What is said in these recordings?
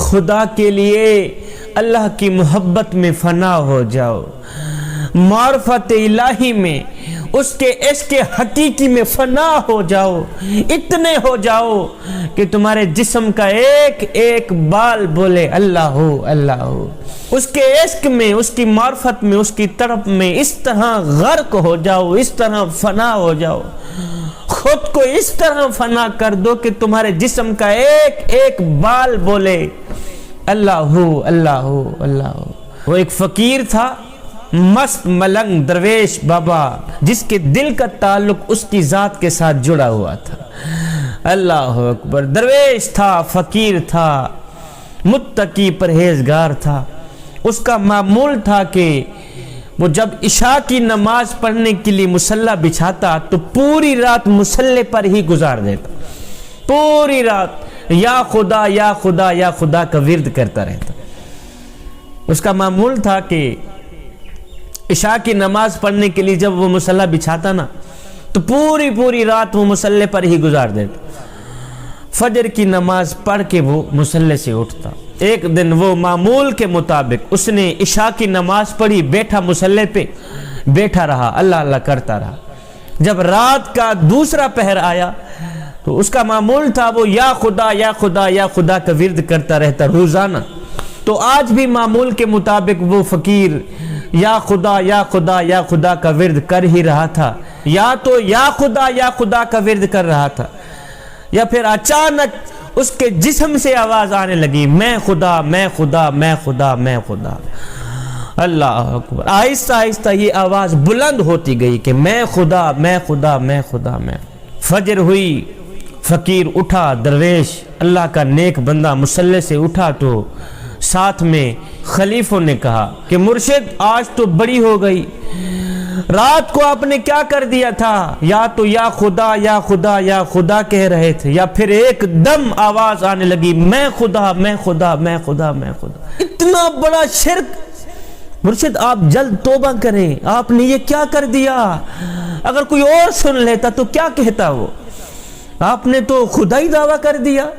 خدا کے لیے اللہ کی محبت میں فنا ہو جاؤ، معرفت الہی میں، اس کے عشق حقیقی میں فنا ہو جاؤ، اتنے ہو جاؤ کہ تمہارے جسم کا ایک ایک بال بولے اللہ ہو اللہ ہو۔ اس کے عشق میں، اس کی معرفت میں، اس کی طرف میں اس طرح غرق ہو جاؤ، اس طرح فنا ہو جاؤ، خود کو اس طرح فنا کر دو کہ تمہارے جسم کا ایک ایک بال بولے اللہ ہو اللہ ہو اللہ ہو۔ وہ ایک فقیر تھا، مست ملنگ درویش بابا، جس کے دل کا تعلق اس کی ذات کے ساتھ جڑا ہوا تھا۔ اللہ اکبر۔ درویش تھا، فقیر تھا، متقی پرہیزگار تھا۔ اس کا معمول تھا کہ وہ جب عشاء کی نماز پڑھنے کے لیے مصلی بچھاتا تو پوری رات مصلی پر ہی گزار دیتا، پوری رات یا خدا یا خدا یا خدا کا ورد کرتا رہتا۔ اس کا معمول تھا کہ عشاء کی نماز پڑھنے کے لیے جب وہ مصلی بچھاتا نا تو پوری رات وہ مصلی پر ہی گزار دیتا۔ فجر کی نماز پڑھ کے وہ مصلی سے اٹھتا۔ ایک دن وہ معمول کے مطابق اس نے عشاء کی نماز پڑھی، بیٹھا مصلی پہ، بیٹھا رہا، اللہ اللہ کرتا رہا۔ جب رات کا دوسرا پہر آیا تو اس کا معمول تھا وہ یا خدا یا خدا یا خدا کا ورد کرتا رہتا روزانہ۔ تو آج بھی معمول کے مطابق وہ فقیر یا خدا یا خدا یا خدا کا ورد کر ہی رہا تھا، یا تو یا خدا کا ورد کر رہا تھا، یا پھر اچانک اس کے جسم سے آواز آنے لگی میں خدا میں خدا میں خدا میں خدا۔ اللہ اکبر۔ آہستہ آہستہ یہ آواز بلند ہوتی گئی کہ میں خدا میں خدا میں خدا میں۔ فجر ہوئی، فقیر اٹھا، درویش اللہ کا نیک بندہ مصلی سے اٹھا تو ساتھ میں خلیفوں نے کہا کہ مرشد آج تو بڑی ہو گئی، رات کو آپ نے کیا کر دیا تھا؟ یا تو یا خدا یا خدا یا خدا کہہ رہے تھے، یا پھر ایک دم آواز آنے لگی میں خدا میں خدا میں خدا میں خدا۔ اتنا بڑا شرک! مرشد آپ جلد توبہ کریں، آپ نے یہ کیا کر دیا؟ اگر کوئی اور سن لیتا تو کیا کہتا؟ وہ آپ نے تو خدا ہی دعویٰ کر دیا،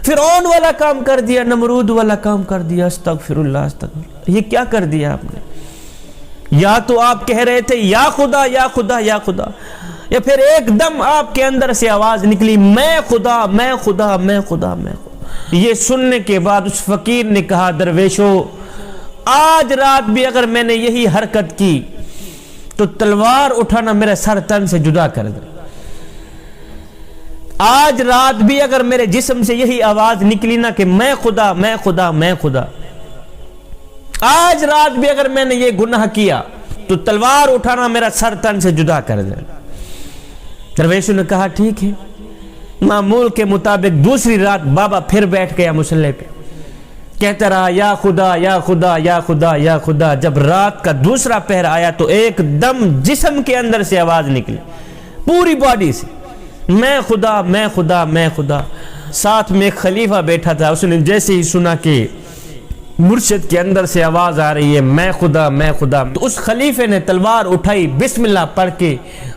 فرعون والا کام کر دیا، نمرود والا کام کر دیا، استغفر اللہ استغفر اللہ۔ یہ کیا کر دیا آپ نے؟ یا تو آپ کہہ رہے تھے یا خدا یا خدا یا خدا، یا پھر ایک دم آپ کے اندر سے آواز نکلی میں خدا میں خدا میں خدا میں خدا۔ یہ سننے کے بعد اس فقیر نے کہا درویشو آج رات بھی اگر میں نے یہی حرکت کی تو تلوار اٹھانا میرے سر تن سے جدا کر دے۔ آج رات بھی اگر میرے جسم سے یہی آواز نکلی نا کہ میں خدا میں خدا میں خدا، آج رات بھی اگر میں نے یہ گناہ کیا تو تلوار اٹھانا میرا سر تن سے جدا کر دے۔ درویشوں نے کہا ٹھیک ہے۔ معمول کے مطابق دوسری رات بابا پھر بیٹھ گیا مصلی پہ، کہتا رہا یا خدا یا خدا یا خدا یا خدا۔ جب رات کا دوسرا پہر آیا تو ایک دم جسم کے اندر سے آواز نکلی، پوری باڈی سے میں خدا میں خدا میں خدا۔ ساتھ میں ایک خلیفہ بیٹھا تھا، اس نے جیسے ہی سنا کہ مرشد کے اندر سے آواز آ رہی ہے میں خدا میں خدا، تو اس خلیفے نے تلوار اٹھائی، بسم اللہ پڑھ کے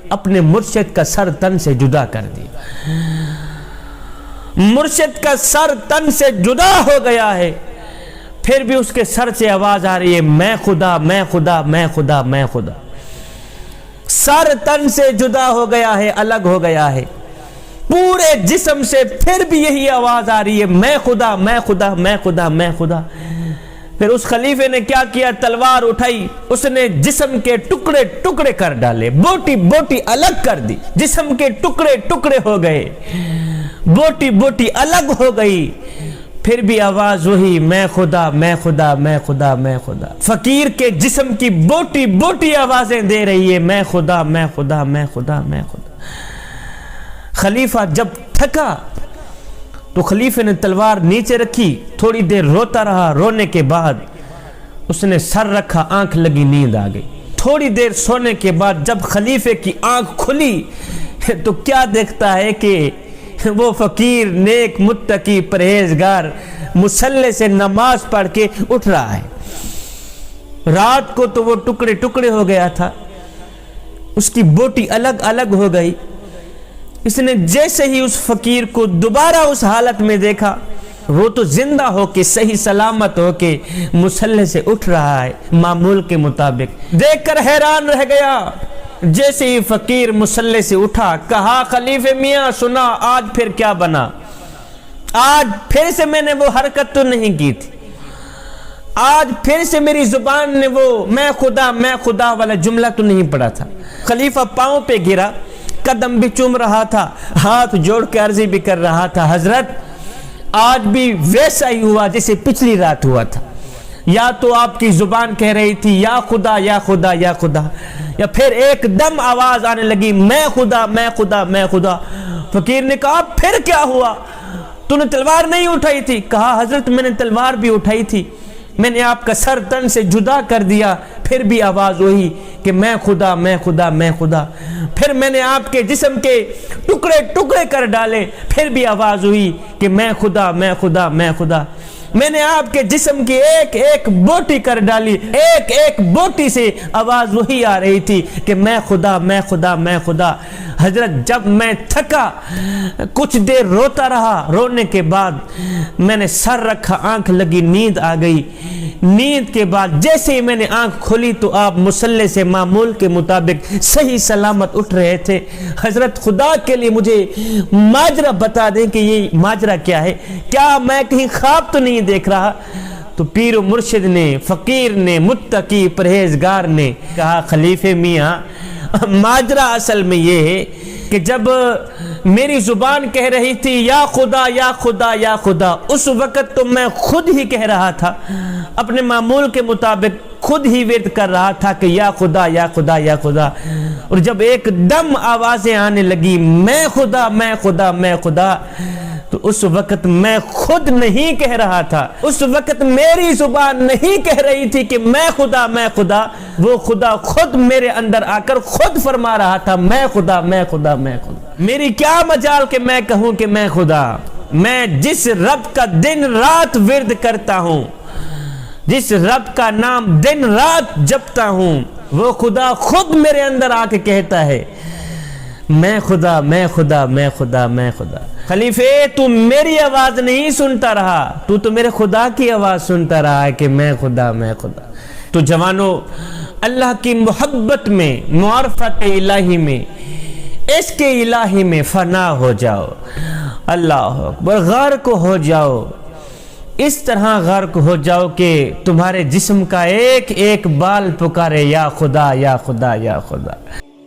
اپنے مرشد کا سر تن سے جدا کر دیا۔ مرشد کا سر تن سے جدا ہو گیا ہے، پھر بھی اس کے سر سے آواز آ رہی ہے میں خدا میں خدا میں خدا میں خدا۔ سر تن سے جدا ہو گیا ہے، الگ ہو گیا ہے، پورے جسم سے پھر بھی یہی آواز آ رہی ہے میں خدا میں خدا میں خدا میں خدا۔ پھر اس خلیفے نے کیا کیا؟ تلوار اٹھائی، اس نے جسم کے ٹکڑے ٹکڑے کر ڈالے، بوٹی بوٹی الگ کر دی، جسم کے ٹکڑے ٹکڑے ہو گئے، بوٹی بوٹی الگ ہو گئی، پھر بھی آواز وہی میں خدا میں خدا میں خدا میں خدا۔ فقیر کے جسم کی بوٹی بوٹی آوازیں دے رہی ہے میں خدا میں خدا میں خدا میں خدا۔ خلیفہ جب تھکا تو خلیفے نے تلوار نیچے رکھی، تھوڑی دیر روتا رہا، رونے کے بعد اس نے سر رکھا، آنکھ لگی، نیند آ گئی۔ تھوڑی دیر سونے کے بعد جب خلیفے کی آنکھ کھلی تو کیا دیکھتا ہے کہ وہ فقیر نیک متقی پرہیزگار مصلی سے نماز پڑھ کے اٹھ رہا ہے۔ رات کو تو وہ ٹکڑے ٹکڑے ہو گیا تھا، اس کی بوٹی الگ الگ ہو گئی۔ اس نے جیسے ہی اس فقیر کو دوبارہ اس حالت میں دیکھا وہ تو زندہ ہو کے صحیح سلامت ہو کے مصلی سے اٹھ رہا ہے معمول کے مطابق۔ دیکھ کر حیران رہ گیا۔ جیسے ہی فقیر مصلی سے اٹھا، کہا خلیفہ میاں سنا آج پھر کیا بنا؟ آج پھر سے میں نے وہ حرکت تو نہیں کی تھی، آج پھر سے میری زبان نے وہ میں خدا والا جملہ تو نہیں پڑا تھا۔ خلیفہ پاؤں پہ گرا، قدم بھی چوم رہا تھا، ہاتھ جوڑ کے عرضی بھی کر رہا تھا، حضرت آج بھی ویسا ہی ہوا جیسے پچھلی رات ہوا تھا۔ یا تو آپ کی زبان کہہ رہی تھی یا خدا یا خدا یا خدا، یا پھر ایک دم آواز آنے لگی میں خدا میں خدا میں خدا۔ فقیر نے کہا پھر کیا ہوا؟ تو نے تلوار نہیں اٹھائی تھی؟ کہا حضرت میں نے تلوار بھی اٹھائی تھی، میں نے آپ کا سر تن سے جدا کر دیا، پھر بھی آواز وہی کہ میں خدا میں خدا میں خدا۔ پھر میں نے آپ کے جسم کے ٹکڑے ٹکڑے کر ڈالے، پھر بھی آواز ہوئی کہ میں خدا میں خدا میں خدا۔ میں نے آپ کے جسم کی ایک ایک بوٹی کر ڈالی، ایک ایک بوٹی سے آواز وہی آ رہی تھی کہ میں خدا میں خدا میں خدا۔ حضرت جب میں تھکا، کچھ دیر روتا رہا، رونے کے بعد میں نے سر رکھا، آنکھ لگی، نیند آ گئی۔ نیند کے بعد جیسے ہی میں نے آنکھ کھولی تو آپ مصلی سے معمول کے مطابق صحیح سلامت اٹھ رہے تھے۔ حضرت خدا کے لیے مجھے ماجرا بتا دیں کہ یہ ماجرا کیا ہے، کیا میں کہیں خواب تو نہیں دیکھ رہا؟ تو پیر و مرشد نے، فقیر نے، متقی پرہیزگار نے کہا خلیفہ میاں ماجرا اصل میں یہ ہے کہ جب میری زبان کہہ رہی تھی یا خدا یا خدا یا خدا، اس وقت تو میں خود ہی کہہ رہا تھا، اپنے معمول کے مطابق خود ہی ورد کر رہا تھا کہ یا خدا یا خدا یا خدا۔ اور جب ایک دم آوازیں آنے لگی میں خدا میں خدا میں خدا، تو اس وقت میں خود نہیں کہہ رہا تھا، اس وقت میری زبان نہیں کہہ رہی تھی کہ میں خدا میں خدا، وہ خدا خود میرے اندر آ کر خود فرما رہا تھا میں خدا میں خدا میں خدا۔ میری کیا مجال کہ میں کہوں کہ میں خدا؟ میں جس رب کا دن رات ورد کرتا ہوں، جس رب کا نام دن رات جپتا ہوں، وہ خدا خود میرے اندر آ کے کہتا ہے میں خدا میں خدا میں خدا میں خدا۔ خلیفہ تو میری آواز نہیں سنتا رہا، تو میرے خدا کی آواز سنتا رہا ہے کہ میں خدا میں خدا۔ تو جوانو، اللہ کی محبت میں، معرفت الہی میں، عشق الہی میں فنا ہو جاؤ۔ اللہ اکبر، غرق ہو جاؤ، اس طرح غرق ہو جاؤ کہ تمہارے جسم کا ایک ایک بال پکارے یا خدا یا خدا یا خدا۔